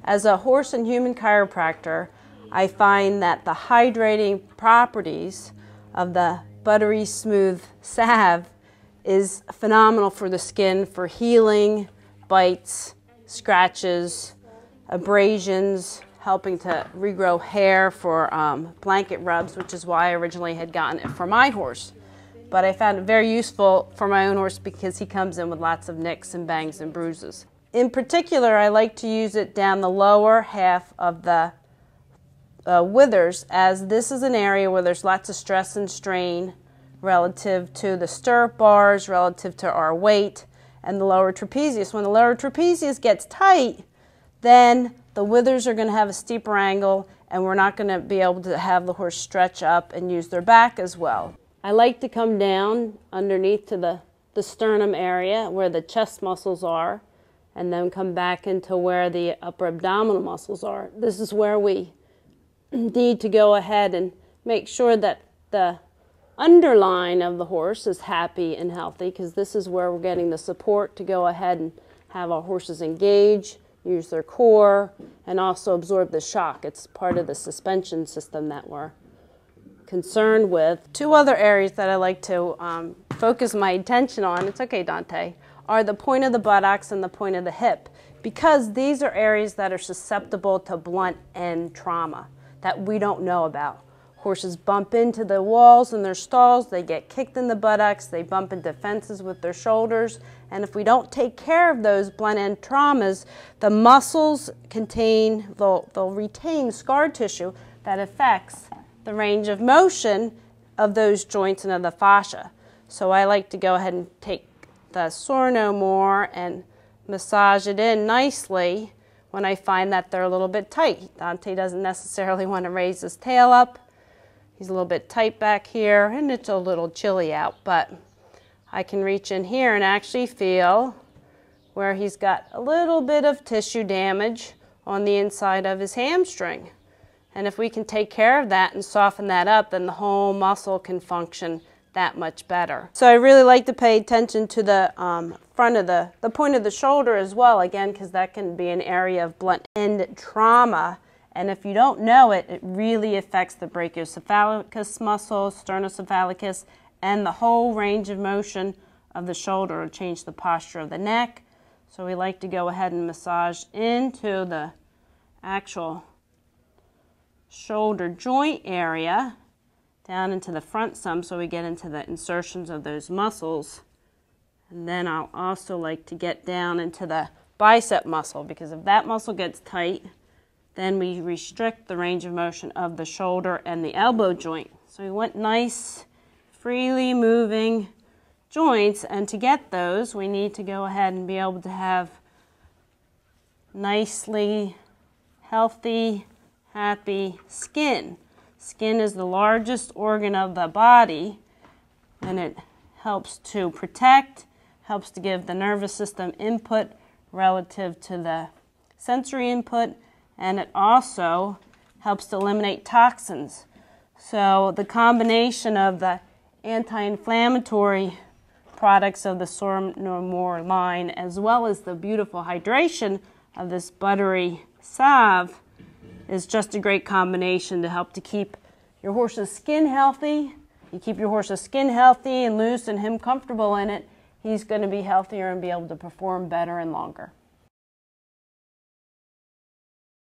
As a horse and human chiropractor, I find that the hydrating properties of the buttery smooth salve is phenomenal for the skin, for healing bites, scratches, abrasions, helping to regrow hair, for blanket rubs, which is why I originally had gotten it for my horse. But I found it very useful for my own horse because he comes in with lots of nicks and bangs and bruises. In particular, I like to use it down the lower half of the withers, as this is an area where there's lots of stress and strain relative to the stirrup bars, relative to our weight, and the lower trapezius. When the lower trapezius gets tight, then the withers are going to have a steeper angle, and we're not going to be able to have the horse stretch up and use their back as well. I like to come down underneath to the sternum area where the chest muscles are, and then come back into where the upper abdominal muscles are. This is where we need to go ahead and make sure that the underline of the horse is happy and healthy, because this is where we're getting the support to go ahead and have our horses engage, use their core, and also absorb the shock. It's part of the suspension system that we're concerned with. Two other areas that I like to focus my attention on, it's okay Dante, are the point of the buttocks and the point of the hip, because these are areas that are susceptible to blunt end trauma that we don't know about. Horses bump into the walls in their stalls, they get kicked in the buttocks, they bump into fences with their shoulders, and if we don't take care of those blunt end traumas, the muscles they'll retain scar tissue that affects the range of motion of those joints and of the fascia. So I like to go ahead and take the Sore No More and massage it in nicely when I find that they're a little bit tight. Dante doesn't necessarily want to raise his tail up. He's a little bit tight back here, and it's a little chilly out, but I can reach in here and actually feel where he's got a little bit of tissue damage on the inside of his hamstring. And if we can take care of that and soften that up, then the whole muscle can function that much better. So I really like to pay attention to the front of the point of the shoulder as well, again, because that can be an area of blunt end trauma. And if you don't know it, it really affects the brachiocephalicus muscle, sternocephalicus, and the whole range of motion of the shoulder, or change the posture of the neck. So we like to go ahead and massage into the actual shoulder joint area, down into the front some, so we get into the insertions of those muscles. And then I'll also like to get down into the bicep muscle, because if that muscle gets tight, then we restrict the range of motion of the shoulder and the elbow joint. So we want nice, freely moving joints, and to get those, we need to go ahead and be able to have nicely healthy, happy skin. Skin is the largest organ of the body, and it helps to protect, helps to give the nervous system input relative to the sensory input, and it also helps to eliminate toxins. So the combination of the anti-inflammatory products of the Sore No More line, as well as the beautiful hydration of this buttery salve, is just a great combination to help to keep your horse's skin healthy. You keep your horse's skin healthy and loose and him comfortable in it, he's going to be healthier and be able to perform better and longer.